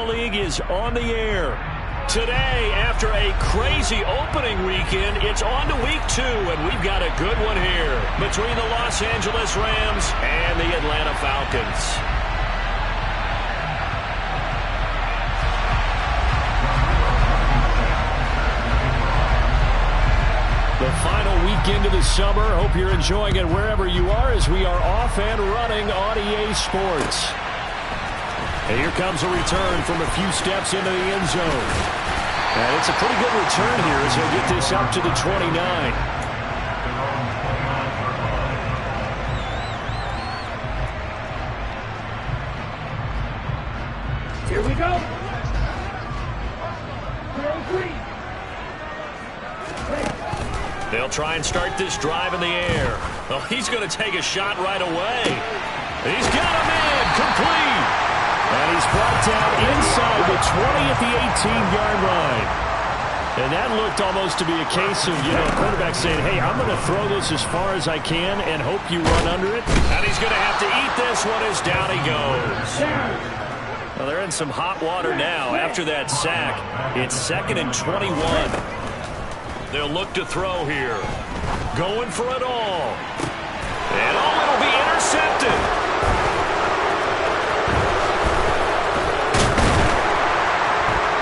League is on the air. Today, after a crazy opening weekend, it's on to week 2, and we've got a good one here between the Los Angeles Rams and the Atlanta Falcons. The final weekend of the summer. Hope you're enjoying it wherever you are as we are off and running on EA Sports. And here comes a return from a few steps into the end zone. And it's a pretty good return here as he'll get this up to the 29. Here we go. They'll try and start this drive in the air. Well, he's going to take a shot right away. He's got him in, complete. And he's brought down inside the 20 at the 18-yard line. And that looked almost to be a case of, a quarterback saying, hey, I'm going to throw this as far as I can and hope you run under it. And he's going to have to eat this one as down he goes. Well, they're in some hot water now after that sack. It's 2nd and 21. They'll look to throw here. Going for it all. And it'll be intercepted.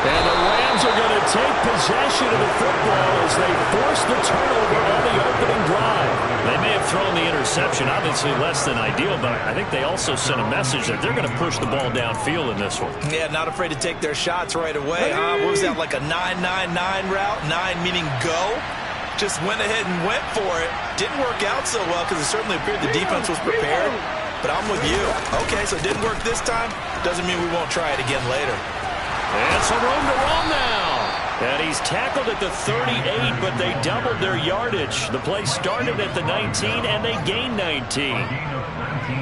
And the Rams are going to take possession of the football as they force the turnover on the opening drive. They may have thrown the interception, obviously less than ideal, but I think they also sent a message that they're going to push the ball downfield in this one. Yeah, not afraid to take their shots right away. What was that, like a 9-9-9 route? 9 meaning go? Just went ahead and went for it. Didn't work out so well because it certainly appeared the defense was prepared. But I'm with you. Okay, so it didn't work this time. Doesn't mean we won't try it again later. And some room to run now. And he's tackled at the 38, but they doubled their yardage. The play started at the 19, and they gained 19.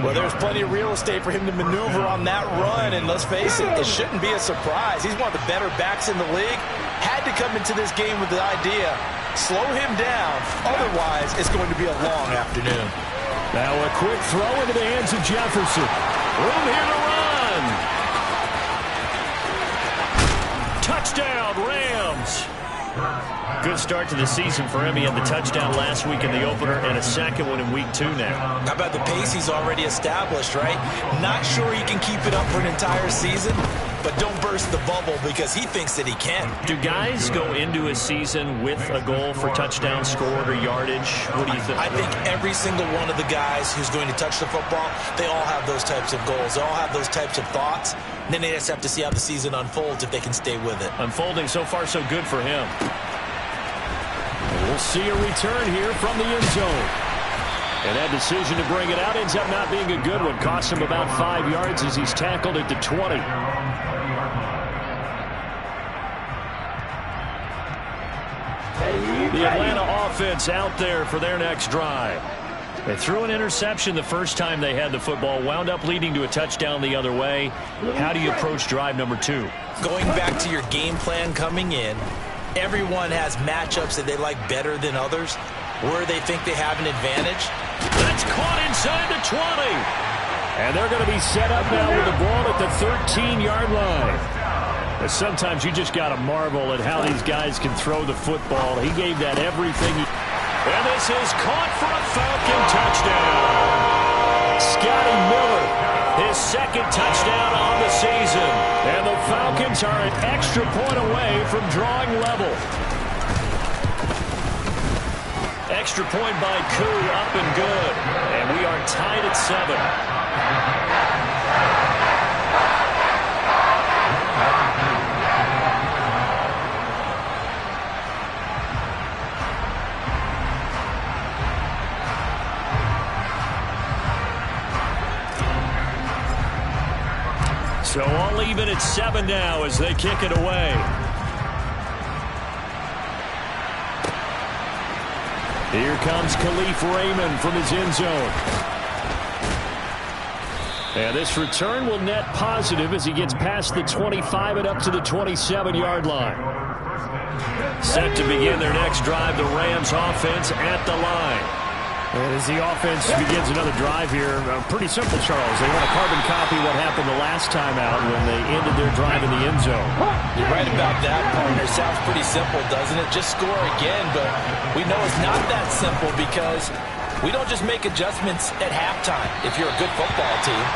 Well, there's plenty of real estate for him to maneuver on that run, and let's face it, it shouldn't be a surprise. He's one of the better backs in the league. Had to come into this game with the idea, slow him down, otherwise it's going to be a long afternoon. Now a quick throw into the hands of Jefferson. Room here to run. Touchdown, Rams. Good start to the season for him. He had the touchdown last week in the opener and a second one in week 2 now. How about the pace he's already established, right? Not sure he can keep it up for an entire season, but don't burst the bubble because he thinks that he can. Do guys go into a season with a goal for touchdown scored or yardage? What do you think? I think every single one of the guys who's going to touch the football, they all have those types of goals. They all have those types of thoughts. And then they just have to see how the season unfolds if they can stay with it. Unfolding so far so good for him. We'll see a return here from the end zone. And that decision to bring it out ends up not being a good one. Costs him about 5 yards as he's tackled at the 20. The Atlanta offense out there for their next drive. They threw an interception the first time they had the football, wound up leading to a touchdown the other way. How do you approach drive number 2? Going back to your game plan coming in, everyone has matchups that they like better than others, where they think they have an advantage. That's caught inside the 20. And they're going to be set up now with the ball at the 13-yard line. But sometimes you just got to marvel at how these guys can throw the football. He gave that everything. And this is caught for a Falcon touchdown. Scotty Miller, his second touchdown on the season. And the Falcons are an extra point away from drawing level. Extra point by Koo, up and good. And we are tied at 7. So all even at 7 now as they kick it away. Here comes Khalif Raymond from his end zone. And this return will net positive as he gets past the 25 and up to the 27-yard line. Set to begin their next drive, the Rams offense at the line. And as the offense begins another drive here, pretty simple, Charles. They want to carbon copy what happened the last time out when they ended their drive in the end zone. You're right about that, partner. Sounds pretty simple, doesn't it? Just score again, but we know it's not that simple because we don't just make adjustments at halftime if you're a good football team.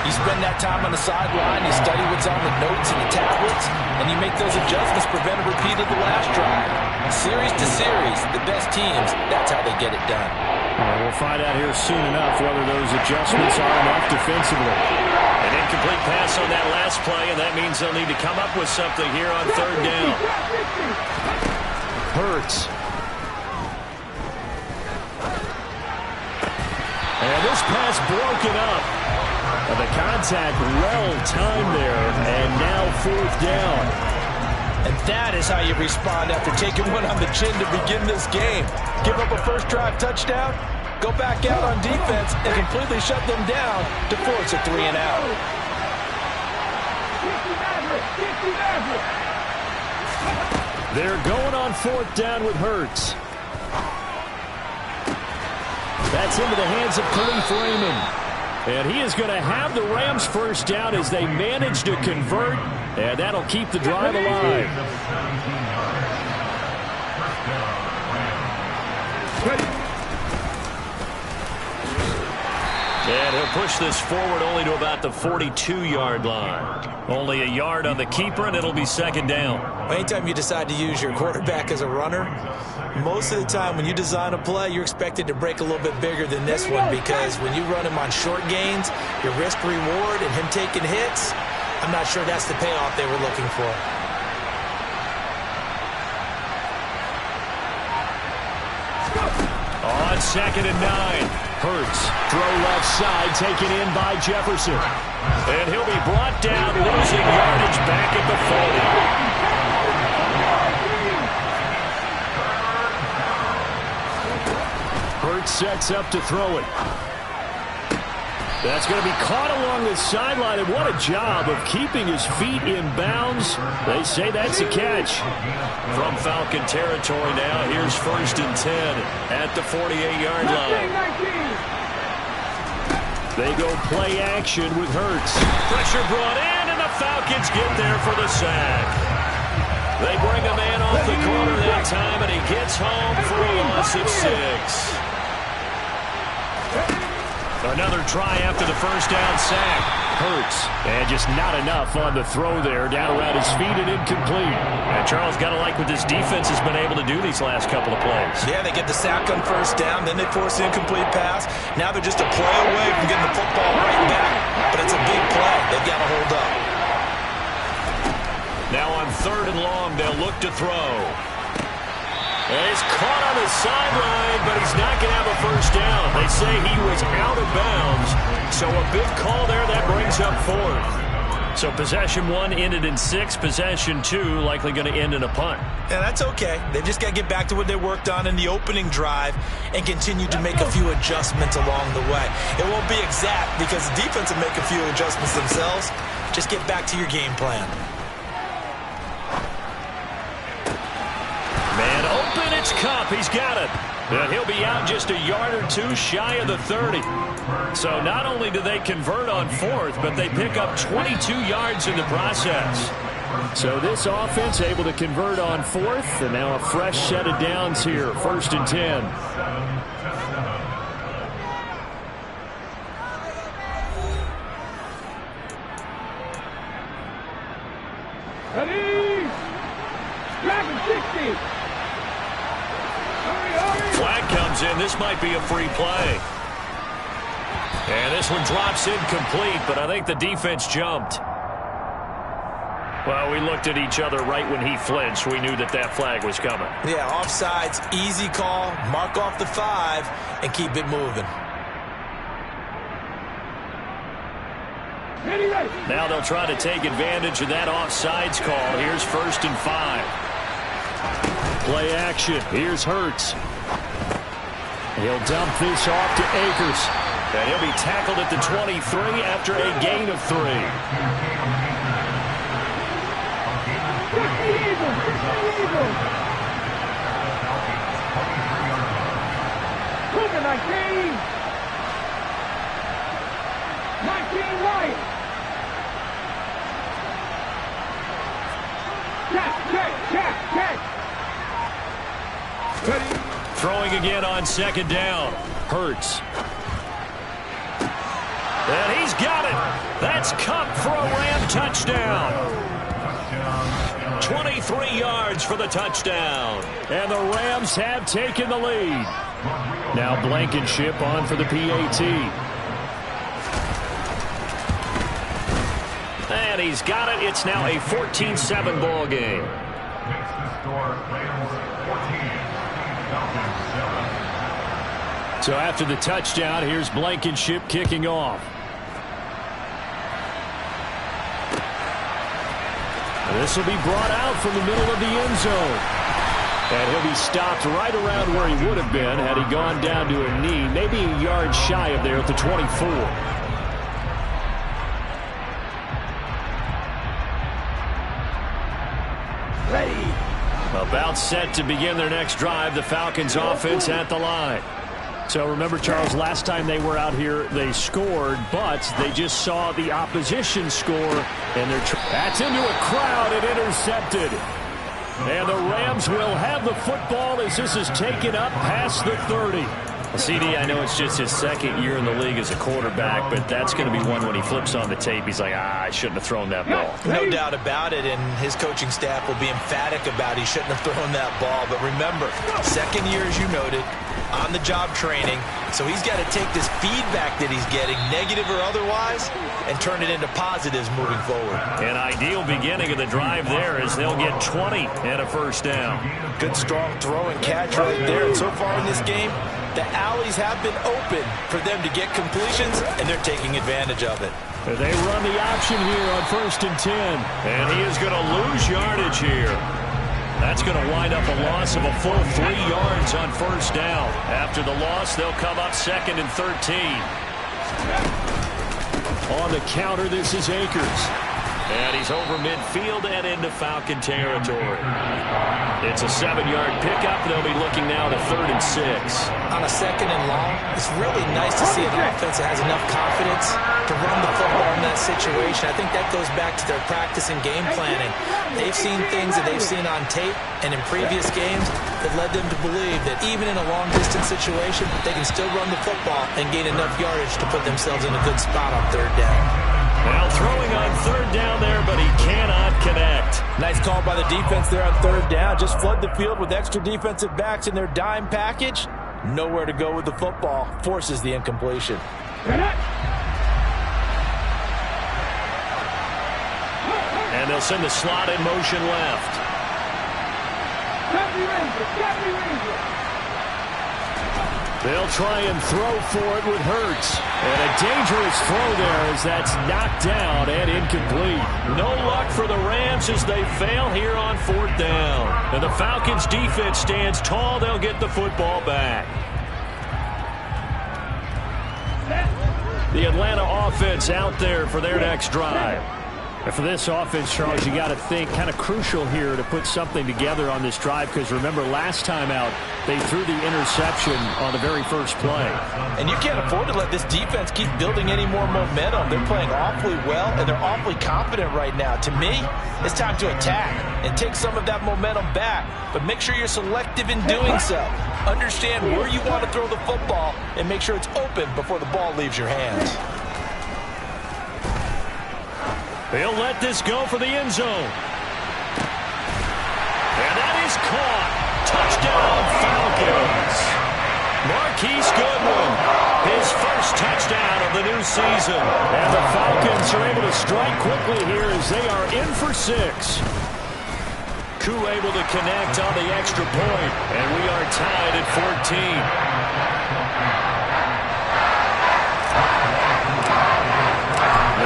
You spend that time on the sideline, you study what's on the notes and the tablets, and you make those adjustments, prevent a repeat of the last drive. Series to series, the best teams, that's how they get it done. Well, we'll find out here soon enough whether those adjustments are enough defensively. An incomplete pass on that last play, and that means they'll need to come up with something here on third down. Hurts. And this pass broken up. The contact well-timed there, and now fourth down. And that is how you respond after taking one on the chin to begin this game. Give up a first drive touchdown, go back out on defense, and completely shut them down to force a 3 and out. They're going on fourth down with Hurts. That's into the hands of Khalif Raymond. And he is going to have the Rams first down as they manage to convert, and that'll keep the drive alive. And he'll push this forward only to about the 42-yard line. Only a yard on the keeper, and it'll be second down. Anytime you decide to use your quarterback as a runner, most of the time when you design a play, you're expected to break a little bit bigger than this one because when you run him on short gains, your risk-reward and him taking hits, I'm not sure that's the payoff they were looking for. On 2nd and 9. Hurts, throw left side, taken in by Jefferson. And he'll be brought down, losing yardage back at the 40. Hurts sets up to throw it. That's going to be caught along the sideline, and what a job of keeping his feet in bounds. They say that's a catch. From Falcon territory now, here's 1st and 10 at the 48-yard line. They go play action with Hurts. Pressure brought in, and the Falcons get there for the sack. They bring a man off the corner that time, and he gets home for a loss of 6. Another try after the first down sack. Hurts, and just not enough on the throw there. Down around his feet and incomplete. And Charles, got to like what this defense has been able to do these last couple of plays. Yeah, they get the sack on first down, then they force the incomplete pass. Now they're just a play away from getting the football right back. But it's a big play. They've got to hold up. Now on 3rd and long, they'll look to throw. And he's caught on the sideline, but he's not going to have a first down. They say he was out of bounds. So a big call there, that brings up 4th. So possession 1 ended in 6. Possession 2 likely going to end in a punt. Yeah, that's okay. They've just got to get back to what they worked on in the opening drive and continue to make a few adjustments along the way. It won't be exact because the defense will make a few adjustments themselves. Just get back to your game plan. Man open, it's Cup. He's got it. And he'll be out just a yard or 2 shy of the 30. So not only do they convert on 4th, but they pick up 22 yards in the process. So this offense able to convert on 4th, and now a fresh set of downs here. 1st and 10. Ready? Dragon 60. Flag comes in. This might be a free play. And this one drops incomplete, but I think the defense jumped. Well, we looked at each other right when he flinched. We knew that that flag was coming. Yeah, offsides, easy call. Mark off the 5 and keep it moving. Now they'll try to take advantage of that offsides call. Here's 1st and 5. Play action. Here's Hurts. He'll dump this off to Akers. And he'll be tackled at the 23 after a gain of 3. 19. 19 right. Check. Throwing again on second down. Hurts. And he's got it. That's Cup for a Ram touchdown. 23 yards for the touchdown. And the Rams have taken the lead. Now Blankenship on for the PAT. And he's got it. It's now a 14-7 ball game. So after the touchdown, here's Blankenship kicking off. This will be brought out from the middle of the end zone. And he'll be stopped right around where he would have been had he gone down to a knee, maybe a yard shy of there at the 24. Ready. About set to begin their next drive, the Falcons offense at the line. So remember, Charles, last time they were out here, they scored, but they just saw the opposition score. And that's into a crowd and intercepted. And the Rams will have the football as this is taken up past the 30. CD, I know it's just his second year in the league as a quarterback, but that's going to be one when he flips on the tape. He's like, I shouldn't have thrown that ball. No doubt about it, and his coaching staff will be emphatic about he shouldn't have thrown that ball. But remember, second year, as you noted, on-the-job training, so he's got to take this feedback that he's getting, negative or otherwise, and turn it into positives moving forward. An ideal beginning of the drive there as they'll get 20 and a first down. Good, strong throw and catch right there. And so far in this game, the alleys have been open for them to get completions, and they're taking advantage of it. They run the option here on 1st and 10. And he is going to lose yardage here. That's going to wind up a loss of a full 3 yards on first down. After the loss, they'll come up 2nd and 13. On the counter, this is Akers. And he's over midfield and into Falcon territory. It's a 7-yard pickup. They'll be looking now to 3rd and 6. On a 2nd and long, it's really nice to see an offense that has enough confidence to run the football in that situation. I think that goes back to their practice and game planning. They've seen things that they've seen on tape and in previous games that led them to believe that even in a long-distance situation, they can still run the football and gain enough yardage to put themselves in a good spot on 3rd down. Now throwing on 3rd down there, but he cannot connect. Nice call by the defense there on 3rd down. Just flood the field with extra defensive backs in their dime package. Nowhere to go with the football. Forces the incompletion. And they'll send the slot in motion left. They'll try and throw for it with Hurts. And a dangerous throw there as that's knocked down and incomplete. No luck for the Rams as they fail here on 4th down. And the Falcons defense stands tall. They'll get the football back. The Atlanta offense out there for their next drive. And for this offense, Charles, you got to think kind of crucial here to put something together on this drive, because remember last time out they threw the interception on the very first play. And you can't afford to let this defense keep building any more momentum. They're playing awfully well, and they're awfully confident right now. To me, it's time to attack and take some of that momentum back, but make sure you're selective in doing so. Understand where you want to throw the football and make sure it's open before the ball leaves your hands. They'll let this go for the end zone. And that is caught. Touchdown, Falcons. Marquise Goodwin, his first touchdown of the new season. And the Falcons are able to strike quickly here as they are in for 6. Koo able to connect on the extra point. And we are tied at 14.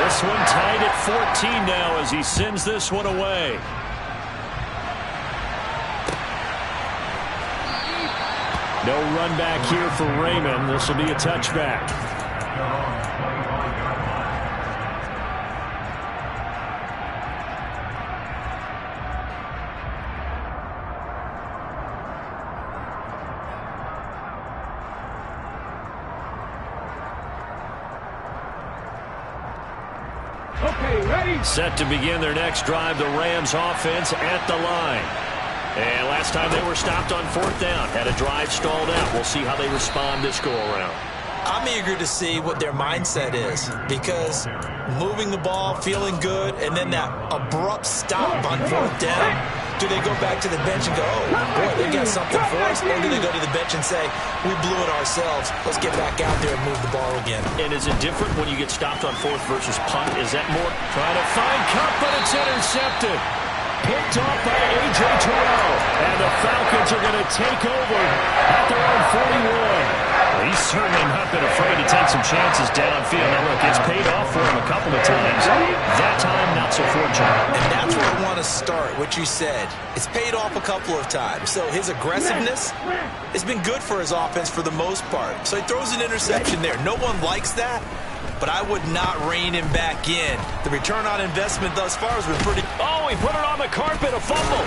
This one tied at 14 now as he sends this one away. No run back here for Raymond. This will be a touchback. Set to begin their next drive, the Rams offense at the line. And last time they were stopped on 4th down, had a drive stalled out. We'll see how they respond this go-around. I'm eager to see what their mindset is, because moving the ball, feeling good, and then that abrupt stop on 4th down, do they go back to the bench and go, oh, boy, they got something for us? Or do they go to the bench and say, we blew it ourselves, let's get back out there and move the ball again? And is it different when you get stopped on 4th versus punt? Is that more trying to find Cup, but it's intercepted? Picked off by A.J. Terrell. And the Falcons are going to take over at their own 41. He's certainly not been afraid to take some chances downfield. Now, look, it's paid off for him a couple of times. That time, not so fortunate. And that's where I want to start, what you said. It's paid off a couple of times. So his aggressiveness has been good for his offense for the most part. So he throws an interception there. No one likes that, but I would not rein him back in. The return on investment thus far has been pretty... Oh, he put it on the carpet, a fumble.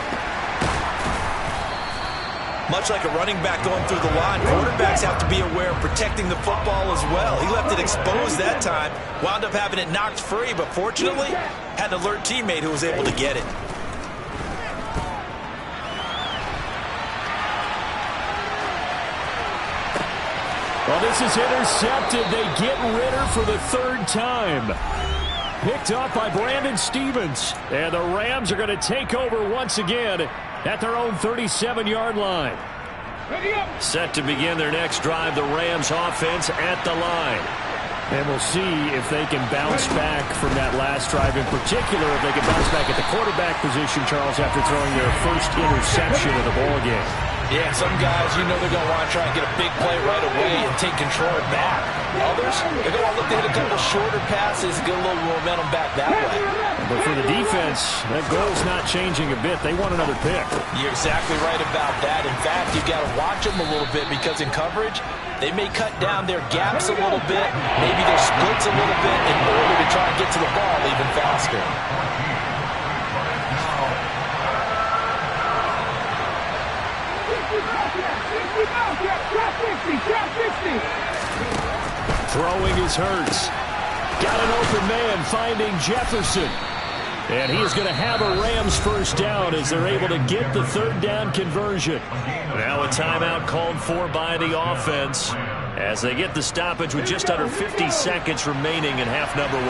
Much like a running back going through the line, quarterbacks have to be aware of protecting the football as well. He left it exposed that time, wound up having it knocked free, but fortunately, had an alert teammate who was able to get it. Well, this is intercepted. They get Ritter for the 3rd time. Picked up by Brandon Stevens. And the Rams are going to take over once again at their own 37-yard line. Set to begin their next drive, the Rams offense at the line. And we'll see if they can bounce back from that last drive. In particular, if they can bounce back at the quarterback position, Charles, after throwing their first interception of the ballgame. Yeah, some guys, you know they're going to want to try and get a big play right away and take control back. Others, they're going to look to hit a couple shorter passes and get a little momentum back that way. But for the defense, that goal's not changing a bit. They want another pick. You're exactly right about that. In fact, you've got to watch them a little bit, because in coverage, they may cut down their gaps a little bit, maybe their splits a little bit, in order to try and get to the ball even faster. Throwing is Hurts. Got an open man, finding Jefferson. And he is going to have a Rams first down as they're able to get the 3rd down conversion. Now a timeout called for by the offense as they get the stoppage with just under 50 seconds remaining in half number 1.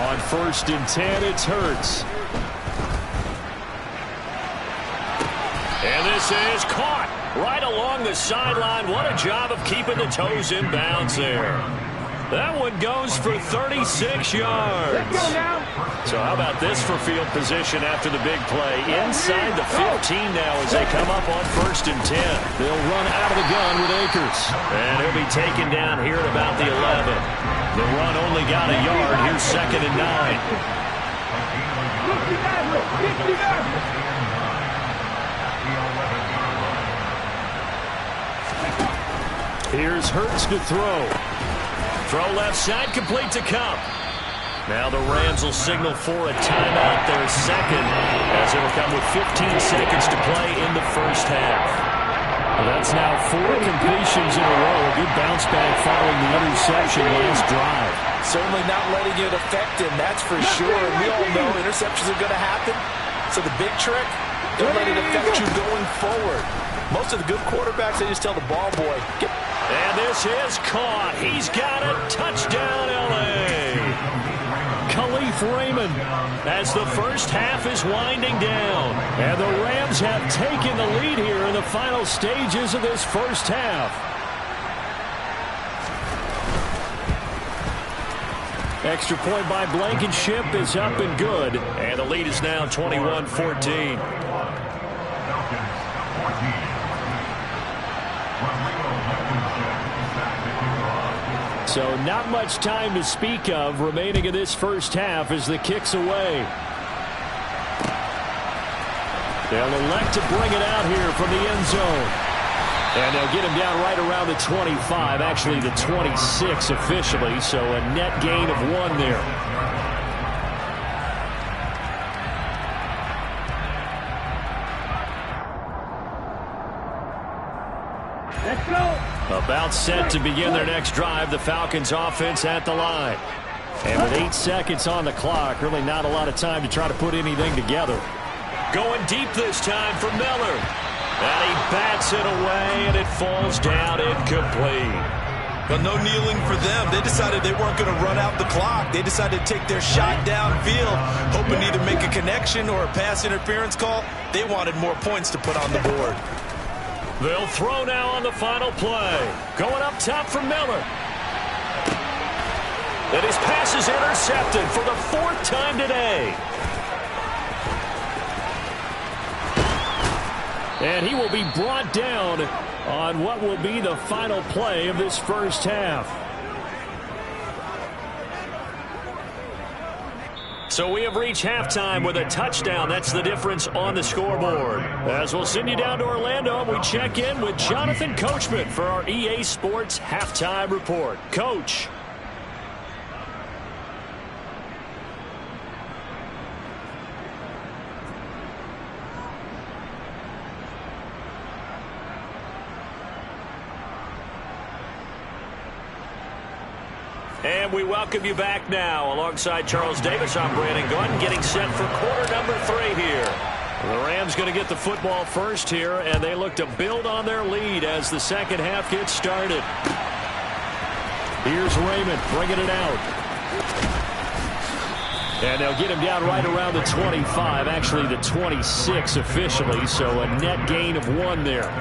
On 1st and 10, it's Hurts. And this is caught right along the sideline. What a job of keeping the toes in bounds there. That one goes for 36 yards. So how about this for field position after the big play? Inside the 15 now as they come up on 1st and 10. They'll run out of the gun with Akers. And he'll be taken down here at about the 11. The run only got a yard. Here's 2nd and 9. Here's Hurts to throw. Throw left side, complete to Cup. Now the Rams will signal for a timeout, their second, as it'll come with 15 seconds to play in the first half. Well, that's now 4 completions in a row. A good bounce back following the interception last drive. Certainly not letting it affect him, that's for sure. And we all know interceptions are going to happen. So the big trick, don't let it affect you going forward. Most of the good quarterbacks, they just tell the ball boy, get. And this is caught. He's got a touchdown, L.A. Khalif Raymond as the first half is winding down. And the Rams have taken the lead here in the final stages of this first half. Extra point by Blankenship is up and good. And the lead is now 21-14. So not much time to speak of remaining in this first half as the kick's away. They'll elect to bring it out here from the end zone. And they'll get him down right around the 25, actually the 26 officially, so a net gain of 1 there. Let's go. A About set to begin their next drive. The Falcons offense at the line. And with 8 seconds on the clock, really not a lot of time to try to put anything together. Going deep this time for Miller. And he bats it away, and it falls down incomplete. Well, no kneeling for them. They decided they weren't going to run out the clock. They decided to take their shot downfield, hoping to either make a connection or a pass interference call. They wanted more points to put on the board. They'll throw now on the final play. Going up top for Miller. And his pass is intercepted for the 4th time today. And he will be brought down on what will be the final play of this first half. So we have reached halftime with a touchdown. That's the difference on the scoreboard. As we'll send you down to Orlando, we check in with Jonathan Coachman for our EA Sports Halftime Report. Coach. And we welcome you back now. Alongside Charles Davis, I'm Brandon Gunn, getting set for quarter number 3 here. The Rams going to get the football first here, and they look to build on their lead as the second half gets started. Here's Raymond bringing it out. And they'll get him down right around the 25, actually the 26 officially, so a net gain of 1 there.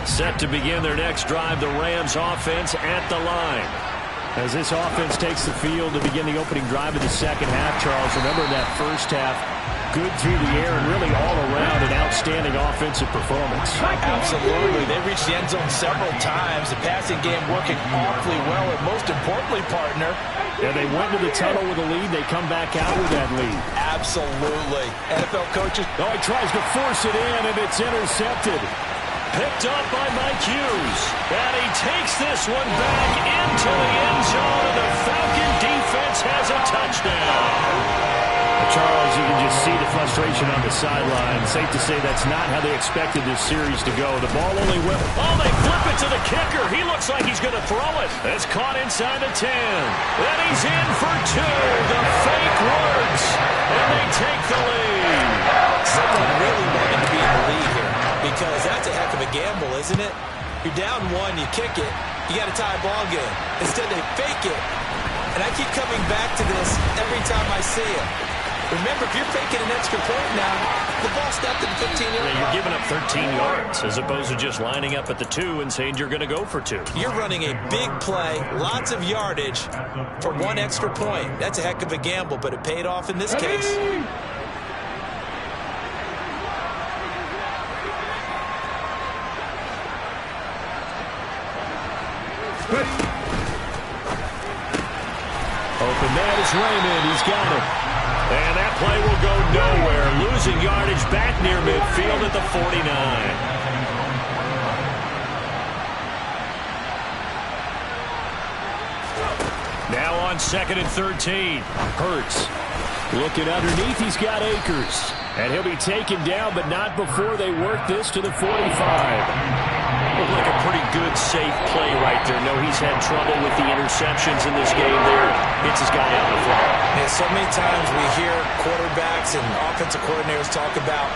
Set to begin their next drive, the Rams offense at the line. As this offense takes the field to begin the opening drive of the second half, Charles, remember that first half, good through the air and really all around an outstanding offensive performance. Absolutely. They reached the end zone several times. The passing game working awfully well, and most importantly, partner. Yeah, they went to the tunnel with a lead. They come back out with that lead. Absolutely. NFL coaches. Oh, he tries to force it in, and it's intercepted. Picked up by Mike Hughes. And he takes this one back into the end zone, and the Falcon defense has a touchdown. Charles, you can just see the frustration on the sideline. Safe to say that's not how they expected this series to go. The ball only went. Oh, they flip it to the kicker. He looks like he's going to throw it. It's caught inside the 10. Then he's in for 2. The fake works. And they take the lead. Someone really wanted to be in the lead here, because that's a heck of a gamble, isn't it? You're down 1, you kick it, you got a tie ball game. Instead, they fake it. And I keep coming back to this every time I see it. Remember, if you're faking an extra point now, the ball stepped at the 15-yard line. You're giving up 13 yards as opposed to just lining up at the 2 and saying you're going to go for 2. You're running a big play, lots of yardage for 1 extra point. That's a heck of a gamble, but it paid off in this case. Open man is Raymond. He's got it. And that play will go nowhere. Losing yardage back near midfield at the 49. Now on 2nd and 13. Hurts. Looking underneath, he's got Akers. And he'll be taken down, but not before they work this to the 45. Looked like a pretty good, safe play right there. No, he's had trouble with the interceptions in this game there. Hits his guy out in the front. Yeah, so many times we hear quarterbacks and offensive coordinators talk about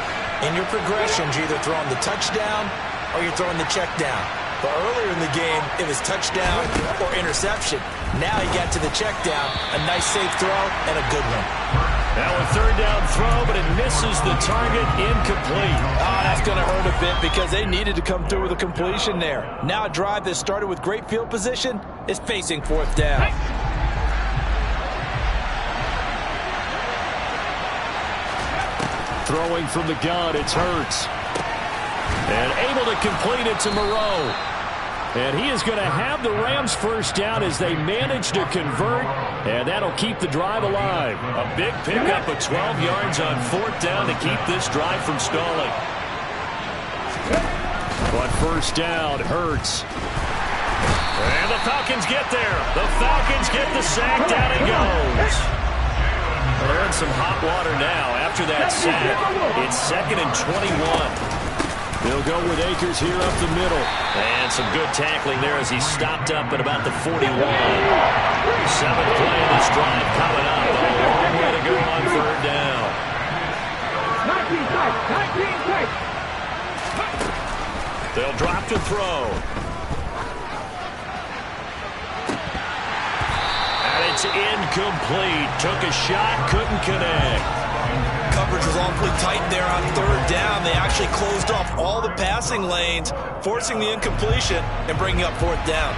in your progressions, you're either throwing the touchdown or you're throwing the check down. But earlier in the game, it was touchdown or interception. Now he got to the check down, a nice safe throw, and a good one. Now a 3rd down throw, but it misses the target, incomplete. Oh, that's going to hurt a bit because they needed to come through with a completion there. Now a drive that started with great field position is facing 4th down. Throwing from the gun, it's Hurts. And able to complete it to Moreau. And he is going to have the Rams first down as they manage to convert. And that'll keep the drive alive. A big pickup of 12 yards on 4th down to keep this drive from stalling. But first down, Hurts. And the Falcons get there. The Falcons get the sack. Down he goes. They're in some hot water now after that sack. It's 2nd and 21. They'll go with Akers here up the middle. And some good tackling there as he stopped up at about the 41. 7th play of this drive coming up. A long way to go on 3rd down. 19 tight, 19 tight. They'll drop to throw. And it's incomplete. Took a shot, couldn't connect. Coverage was awfully tight there on 3rd down. They actually closed off all the passing lanes, forcing the incompletion and bringing up 4th down.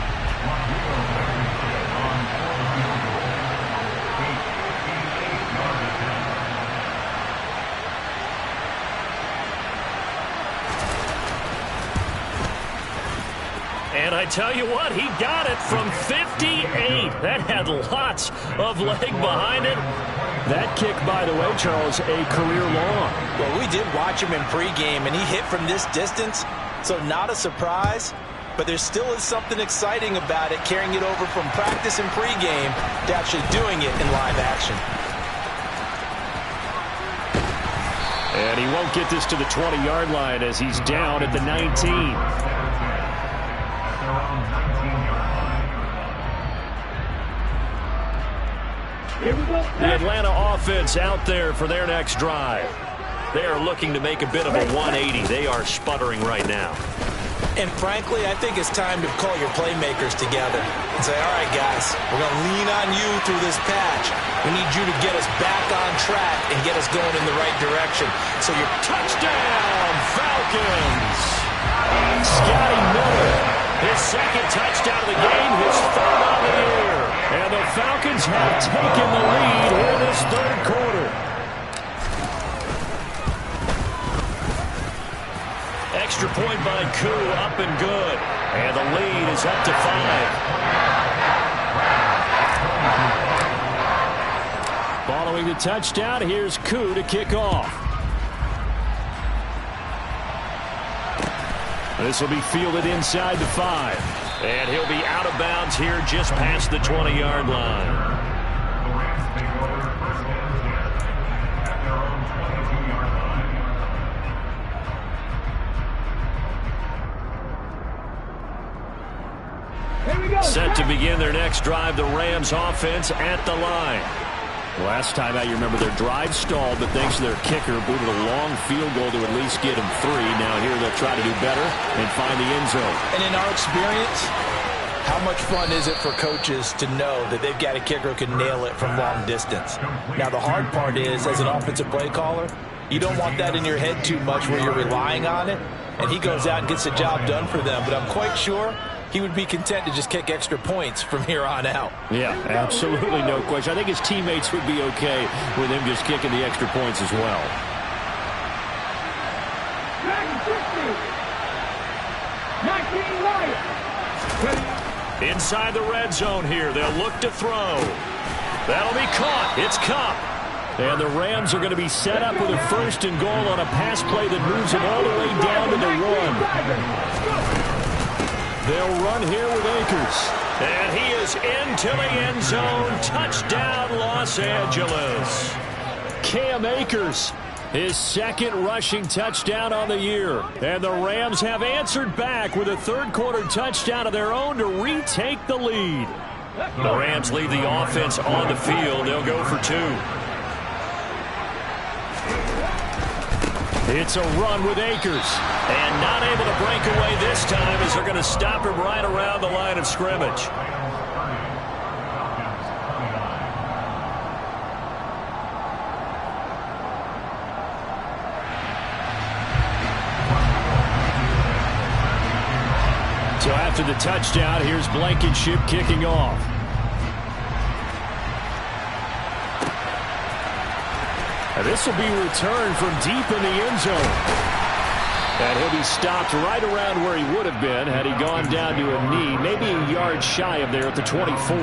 And I tell you what, he got it from 58. That had lots of leg behind it. That kick, by the way, Charles, a career long. Well, we did watch him in pregame, and he hit from this distance, so not a surprise. But there still is something exciting about it, carrying it over from practice and pregame to actually doing it in live action. And he won't get this to the 20-yard line as he's down at the 19. The Atlanta offense out there for their next drive. They are looking to make a bit of a 180. They are sputtering right now. And frankly, I think it's time to call your playmakers together and say, all right, guys, we're going to lean on you through this patch. We need you to get us back on track and get us going in the right direction. So your touchdown, Falcons! Scotty Miller, his 2nd touchdown of the game, his 3rd on the year. And the Falcons have taken the lead here in this 3rd quarter. Extra point by Koo, up and good. And the lead is up to 5. Following the touchdown, here's Koo to kick off. This will be fielded inside the 5. And he'll be out of bounds here just past the 20-yard line. Set to begin their next drive, the Rams offense at the line. Last time out, you remember their drive stalled, but thanks to their kicker, booted a long field goal to at least get them 3. Now here they'll try to do better and find the end zone. And in our experience, how much fun is it for coaches to know that they've got a kicker who can nail it from long distance? Now the hard part is, as an offensive play caller, you don't want that in your head too much where you're relying on it, and he goes out and gets the job done for them. But I'm quite sure he would be content to just kick extra points from here on out. Yeah, absolutely no question. I think his teammates would be okay with him just kicking the extra points as well. Inside the red zone here, they'll look to throw. That'll be caught. It's Cup. And the Rams are going to be set up with a 1st and goal on a pass play that moves them all the way down to the 1. They'll run here with Akers. And he is into the end zone. Touchdown, Los Angeles. Cam Akers, his 2nd rushing touchdown on the year. And the Rams have answered back with a 3rd quarter touchdown of their own to retake the lead. The Rams lead the offense on the field. They'll go for 2. It's a run with Akers. And not able to break away this time as they're going to stop him right around the line of scrimmage. So after the touchdown, here's Blankenship kicking off. And this will be returned from deep in the end zone. And he'll be stopped right around where he would have been had he gone down to a knee, maybe a yard shy of there at the 24.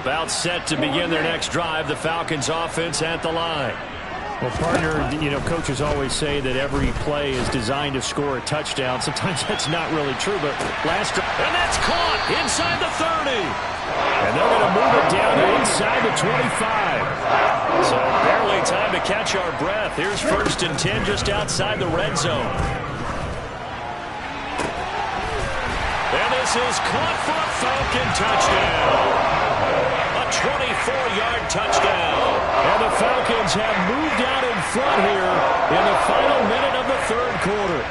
About set to begin their next drive, the Falcons offense at the line. Well, partner, you know, coaches always say that every play is designed to score a touchdown. Sometimes that's not really true, but last drive. And that's caught inside the 30. And they're going to move it down to inside the 25. So barely time to catch our breath. Here's 1st and 10 just outside the red zone. And this is caught for a Falcon touchdown. A 24-yard touchdown. And the Falcons have moved out in front here in the final minute of the 3rd quarter.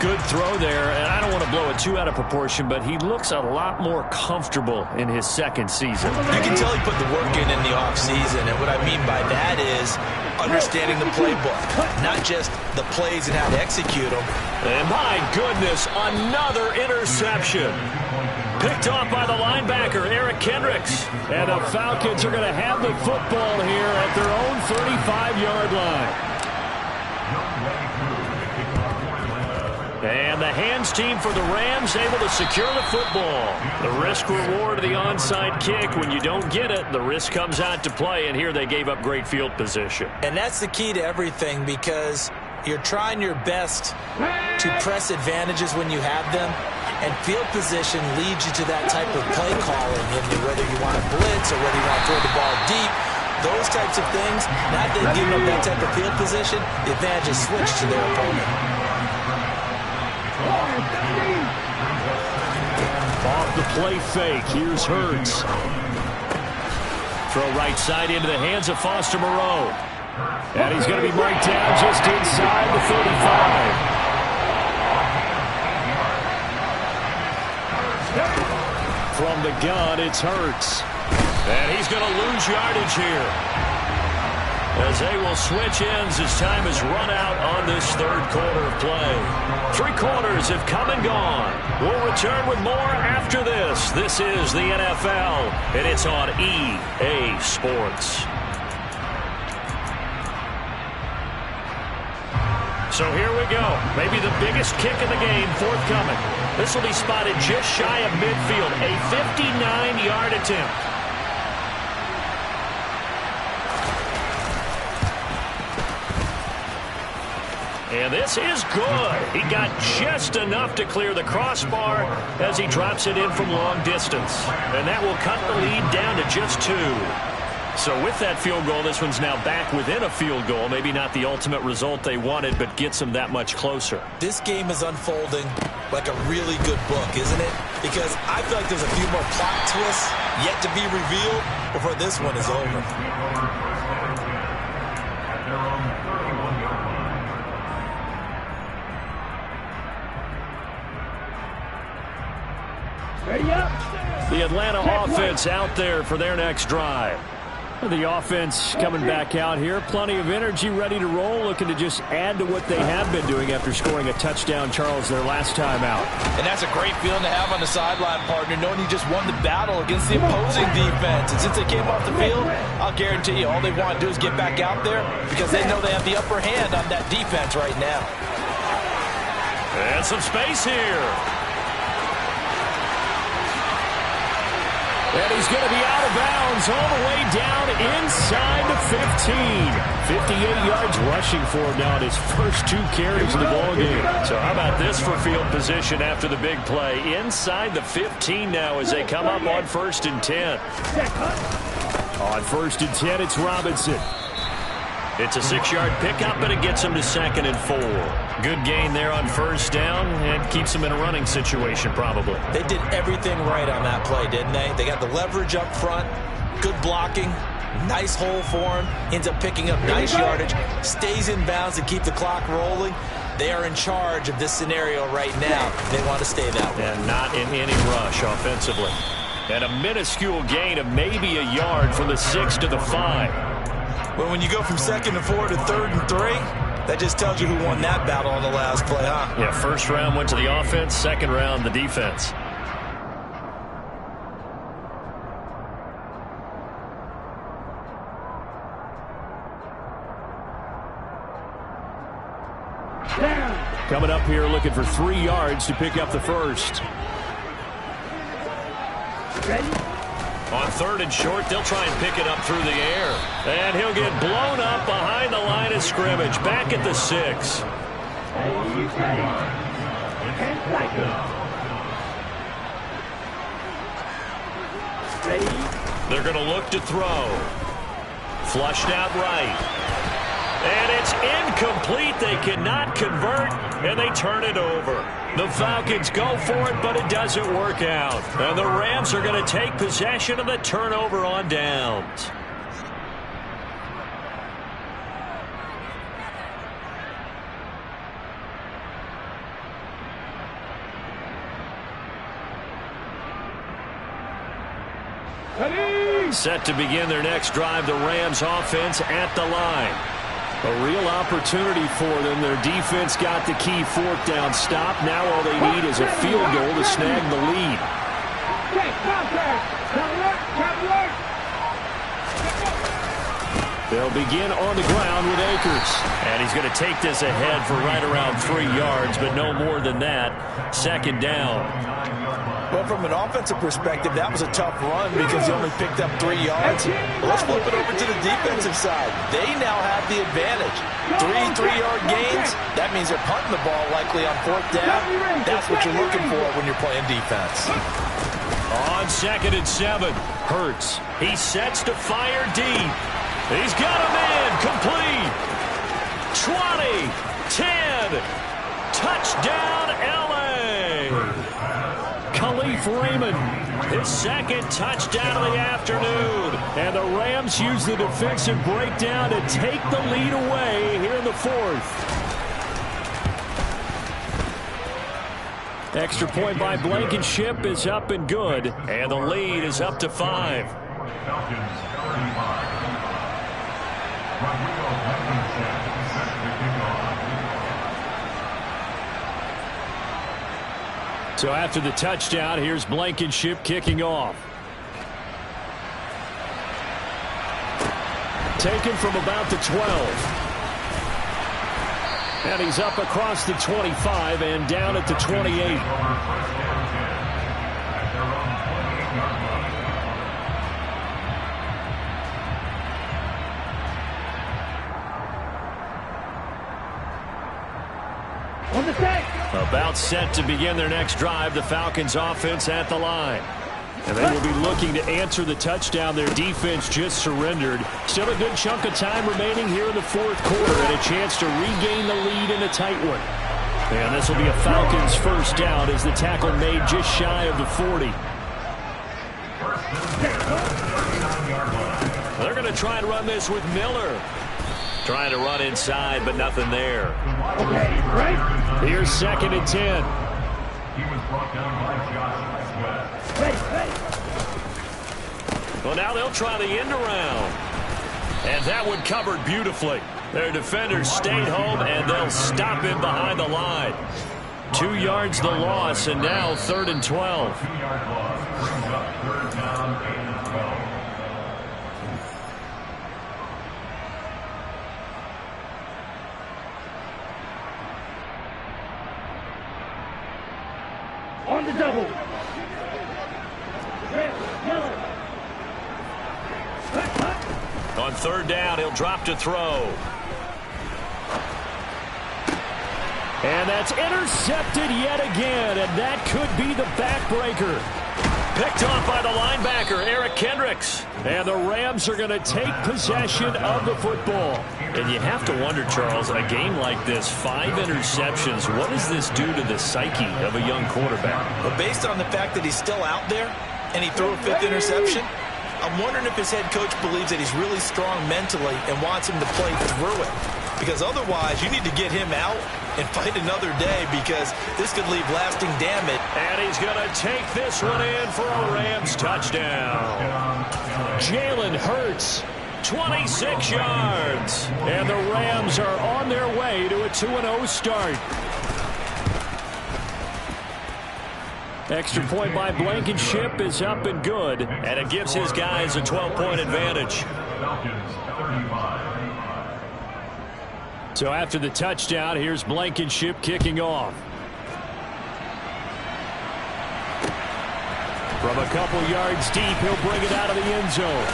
Good throw there, and I don't want to blow it too out of proportion, but he looks a lot more comfortable in his 2nd season. You can tell he put the work in the offseason, and what I mean by that is understanding the playbook, not just the plays and how to execute them. And my goodness, another interception. Picked off by the linebacker, Eric Kendricks. And the Falcons are going to have the football here at their own 35-yard line. And the hands team for the Rams able to secure the football. The risk reward of the onside kick. When you don't get it, the risk comes out to play, and here they gave up great field position. And that's the key to everything, because you're trying your best to press advantages when you have them, and field position leads you to that type of play calling, whether you want to blitz or whether you want to throw the ball deep. Those types of things, not that giving up that type of field position, the advantage is switched to their opponent. Off the play fake. Here's Hurts. Throw right side into the hands of Foster Moreau. And he's going to be marked down just inside the 35. From the gun, it's Hurts. And he's going to lose yardage here, as they will switch ends as time has run out on this 3rd quarter of play. 3 quarters have come and gone. We'll return with more after this. This is the NFL, and it's on EA Sports. So here we go. Maybe the biggest kick of the game forthcoming. This will be spotted just shy of midfield. A 59-yard attempt. And this is good. He got just enough to clear the crossbar as he drops it in from long distance. And that will cut the lead down to just 2. So with that field goal, this one's now back within a field goal. Maybe not the ultimate result they wanted, but gets them that much closer. This game is unfolding like a really good book, isn't it? Because I feel like there's a few more plot twists yet to be revealed before this one is over. The Atlanta offense out there for their next drive. The offense coming back out here. Plenty of energy, ready to roll, looking to just add to what they have been doing after scoring a touchdown, Charles, their last time out. And that's a great feeling to have on the sideline, partner, knowing you just won the battle against the opposing defense. And since they came off the field, I'll guarantee you all they want to do is get back out there because they know they have the upper hand on that defense right now. And some space here. And he's going to be out of bounds all the way down inside the 15. 58 yards rushing for him now in his first 2 carries of the ball game. So how about this for field position after the big play? Inside the 15 now as they come up on 1st and 10. On 1st and 10, it's Robinson. It's a 6-yard pickup, but it gets him to 2nd and 4. Good gain there on 1st down and keeps him in a running situation probably. They did everything right on that play, didn't they? They got the leverage up front, good blocking, nice hole for him, ends up picking up nice yardage, stays in bounds to keep the clock rolling. They are in charge of this scenario right now. They want to stay that way. And not in any rush offensively. And a minuscule gain of maybe a yard from the 6 to the 5. But when you go from 2nd and 4 to 3rd and 3, that just tells you who won that battle on the last play, huh? Yeah, 1st round went to the offense, 2nd round the defense. Coming up here looking for 3 yards to pick up the 1st. On 3rd and short, they'll try and pick it up through the air. And he'll get blown up behind the line of scrimmage, back at the 6. They're going to look to throw. Flushed out right. And it's incomplete. They cannot convert, and they turn it over. The Falcons go for it, but it doesn't work out. And the Rams are going to take possession of the turnover on downs. Set to begin their next drive, the Rams offense at the line. A real opportunity for them. Their defense got the key 4th down stop. Now all they need is a field goal to snag the lead. They'll begin on the ground with Akers. And he's going to take this ahead for right around 3 yards, but no more than that. 2nd down. Well, from an offensive perspective, that was a tough run because he only picked up 3 yards. Let's flip it over to the defensive side. They now have the advantage. 3 3-yard gains, that means they're punting the ball likely on 4th down. That's what you're looking for when you're playing defense. On 2nd and 7, Hurts. He sets to fire deep. He's got a man complete. 20, 10, touchdown LA. Khalif Raymond, his 2nd touchdown of the afternoon. And the Rams use the defensive breakdown to take the lead away here in the 4th. Extra point by Blankenship is up and good. And the lead is up to 5. So after the touchdown, here's Blankenship kicking off. Taken from about the 12. And he's up across the 25 and down at the 28. About set to begin their next drive, the Falcons offense at the line. And they will be looking to answer the touchdown their defense just surrendered. Still a good chunk of time remaining here in the 4th quarter and a chance to regain the lead in a tight one. And this will be a Falcons 1st down as the tackle made just shy of the 40. They're going to try and run this with Miller. Trying to run inside, but nothing there. Here's 2nd and 10. Well, now they'll try the end around. And that one covered beautifully. Their defenders stayed home, and they'll stop him behind the line. 2 yards the loss, and now 3rd and 12. On the double. On 3rd down, he'll drop to throw. And that's intercepted yet again, and that could be the backbreaker. Picked off by the linebacker, Eric Kendricks. And the Rams are going to take possession of the football. And you have to wonder, Charles, a game like this, 5 interceptions, what does this do to the psyche of a young quarterback? But based on the fact that he's still out there and he threw a 5th interception, I'm wondering if his head coach believes that he's really strong mentally and wants him to play through it. Because otherwise, you need to get him out and fight another day because this could leave lasting damage. And he's going to take this one in for a Rams touchdown. Jalen Hurts, 26 yards. And the Rams are on their way to a 2-0 start. Extra point by Blankenship is up and good, and it gives his guys a 12-point advantage. So after the touchdown, here's Blankenship kicking off. From a couple yards deep, he'll bring it out of the end zone.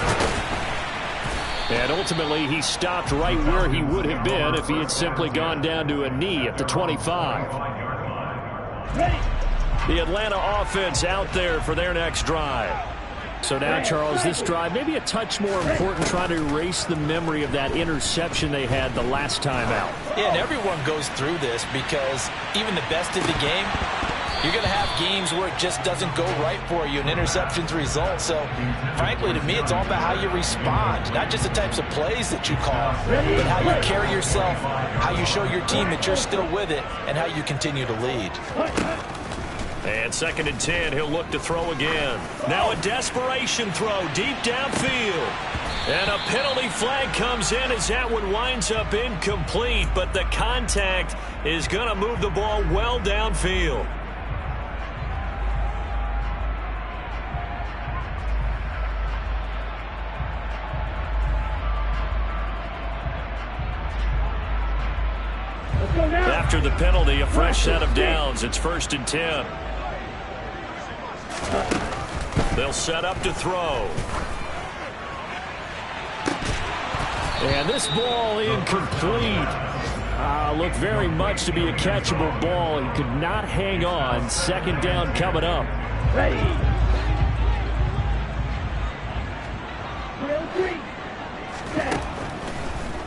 And ultimately, he stopped right where he would have been if he had simply gone down to a knee at the 25. The Atlanta offense out there for their next drive. So now, Charles, this drive maybe a touch more important, trying to erase the memory of that interception they had the last time out. Yeah, and everyone goes through this because even the best of the game, you're going to have games where it just doesn't go right for you, and interceptions result. So, frankly, to me, it's all about how you respond, not just the types of plays that you call, but how you carry yourself, how you show your team that you're still with it, and how you continue to lead. And 2nd and 10, he'll look to throw again. Now a desperation throw deep downfield. And a penalty flag comes in as that one winds up incomplete, but the contact is going to move the ball well downfield. After the penalty, a fresh set of downs. It's 1st and 10. They'll set up to throw. And this ball incomplete. Looked very much to be a catchable ball. He could not hang on. 2nd down coming up.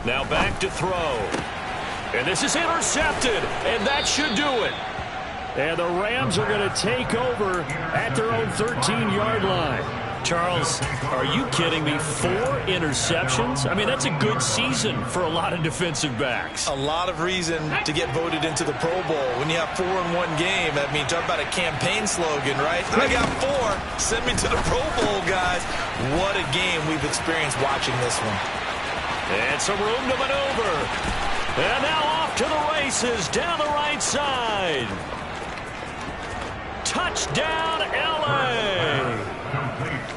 Now back to throw. And this is intercepted, and that should do it. And the Rams are going to take over at their own 13-yard line. Charles, are you kidding me? 4 interceptions? I mean, that's a good season for a lot of defensive backs. A lot of reason to get voted into the Pro Bowl. When you have 4 in one game, I mean, talk about a campaign slogan, right? I got 4. Send me to the Pro Bowl, guys. What a game we've experienced watching this one. And some room to maneuver. And now off to the races down the right side. Touchdown, L.A.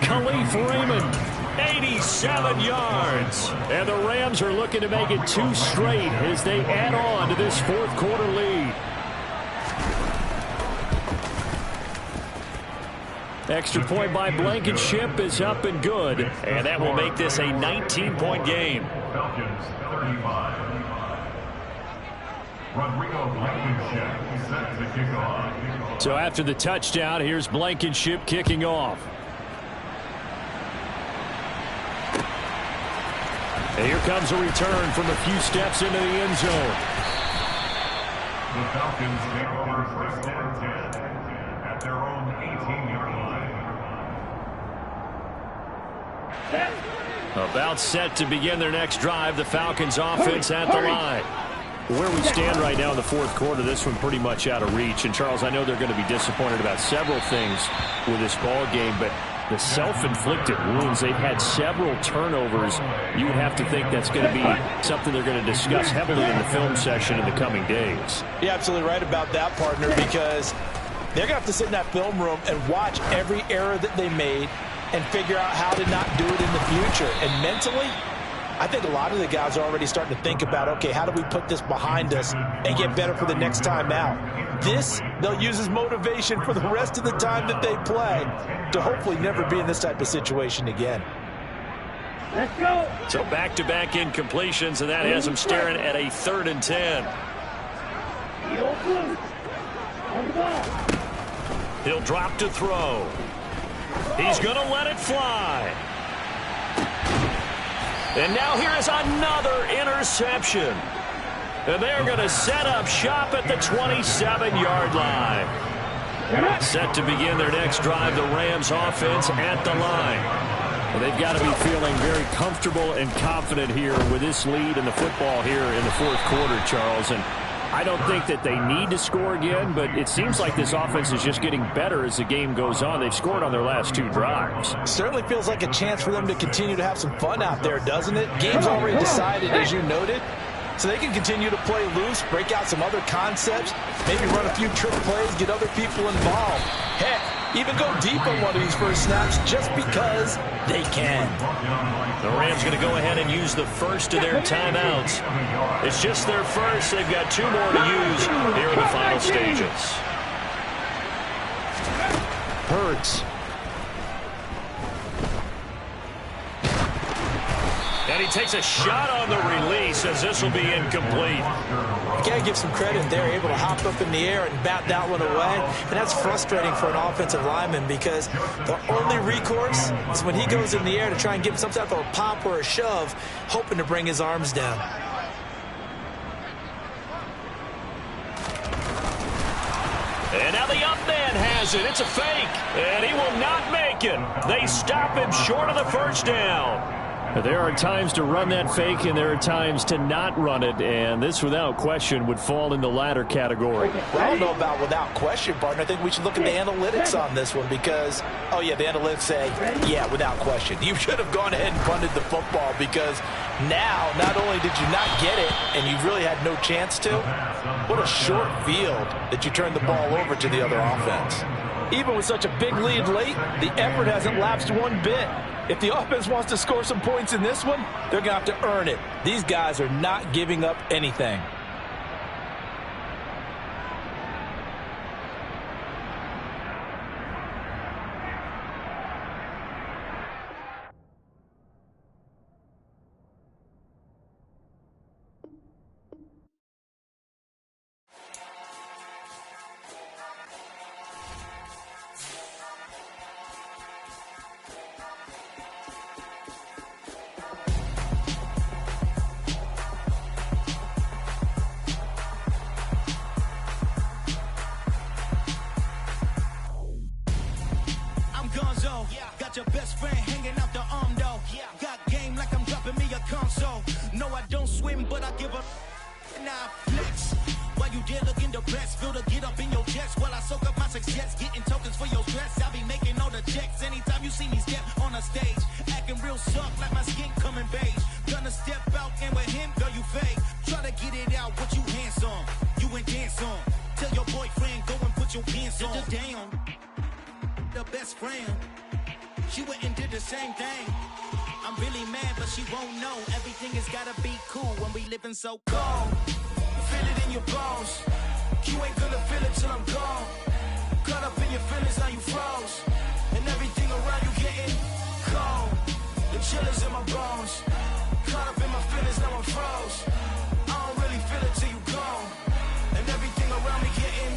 Khalif Raymond, 87 yards. And the Rams are looking to make it 2 straight as they add on to this 4th quarter lead. Extra point by Blankenship is up and good. And that will make this a 19-point game. Falcons 35. Rodrigo Blankenship set to kick off. So after the touchdown, here's Blankenship kicking off. And here comes a return from a few steps into the end zone. The Falcons take over 1st and 10 at their own 18-yard line. About set to begin their next drive. The Falcons offense at the line. Where we stand right now in the 4th quarter, this one pretty much out of reach. And, Charles, I know they're going to be disappointed about several things with this ball game, but the self-inflicted wounds, they've had several turnovers. You would have to think that's going to be something they're going to discuss heavily in the film session in the coming days. You're absolutely right about that, partner, because they're going to have to sit in that film room and watch every error that they made and figure out how to not do it in the future. And mentally, I think a lot of the guys are already starting to think about, okay, how do we put this behind us and get better for the next time out? This, they'll use as motivation for the rest of the time that they play to hopefully never be in this type of situation again. Let's go. So back-to-back incompletions, and that has them staring at a 3rd and 10. On the ball. He'll drop to throw. He's going to let it fly. And now here is another interception. And they're going to set up shop at the 27-yard line. Set to begin their next drive, the Rams offense at the line. Well, they've got to be feeling very comfortable and confident here with this lead in the football here in the 4th quarter, Charles. And I don't think that they need to score again, but it seems like this offense is just getting better as the game goes on. They've scored on their last 2 drives. Certainly feels like a chance for them to continue to have some fun out there, doesn't it? Game's already decided, as you noted. So they can continue to play loose, break out some other concepts, maybe run a few trick plays, get other people involved. Heck, even go deep on one of these first snaps just because they can. The Rams going to go ahead and use the first of their timeouts. It's just their first. They've got 2 more to use here in the final stages. Hurts And he takes a shot on the release as this will be incomplete. You got to give some credit. They're able to hop up in the air and bat that one away. And that's frustrating for an offensive lineman because the only recourse is when he goes in the air to try and give some type of a pop or a shove, hoping to bring his arms down. And now the up man has it. It's a fake. And he will not make it. They stop him short of the first down. There are times to run that fake, and there are times to not run it, and this, without question, would fall in the latter category. I don't know about without question, partner. I think we should look at the analytics on this one because, oh, yeah, the analytics say, yeah, without question. You should have gone ahead and punted the football because now, not only did you not get it, and you really had no chance to, what a short field that you turned the ball over to the other offense. Even with such a big lead late, the effort hasn't lapsed one bit. If the offense wants to score some points in this one, they're going to have to earn it. These guys are not giving up anything. Got your best friend hanging out the arm though. Got game like I'm dropping me a console. No, I don't swim, but I give a now flex. While you there looking depressed, feel the get up in your chest while I soak up my success, getting tokens for your stress. I'll be making all the checks anytime you see me step on a stage, acting real soft like my skin coming beige. Gonna step out and with him, girl, you fake. Try to get it out, what you handsome, you ain't dance on. Tell your boyfriend go and put your pants on. Down, the best friend. She went and did the same thing. I'm really mad, but she won't know. Everything has gotta be cool when we living so cold. Feel it in your bones. You ain't gonna feel it till I'm gone. Caught up in your feelings, now you froze. And everything around you getting cold. The chill is in my bones. Caught up in my feelings, now I'm froze. I don't really feel it till you gone. And everything around me getting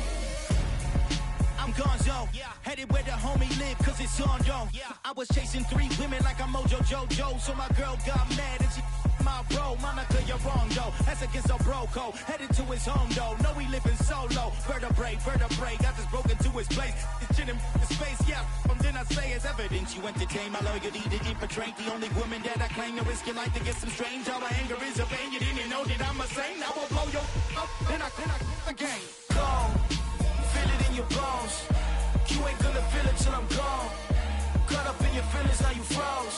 I'm gonzo, headed where the homie live, cause it's on though. I was chasing 3 women like I'm Mojo Jojo, so my girl got mad and she my bro. Monica, you're wrong though, that's against a bro code. Headed to his home though, no we living solo. Vertebrae, got this broken to his place. It's chin in space, from then I say it's evidence. You entertain my loyalty to infiltrate. The only woman that I claim to risk your life to get some strange. All my anger is a pain, you didn't know that I'm a saint. Now I'll blow your up, then I again. Go. Feel it in your bones. You ain't gonna feel it till I'm gone. Caught up in your feelings, now you froze.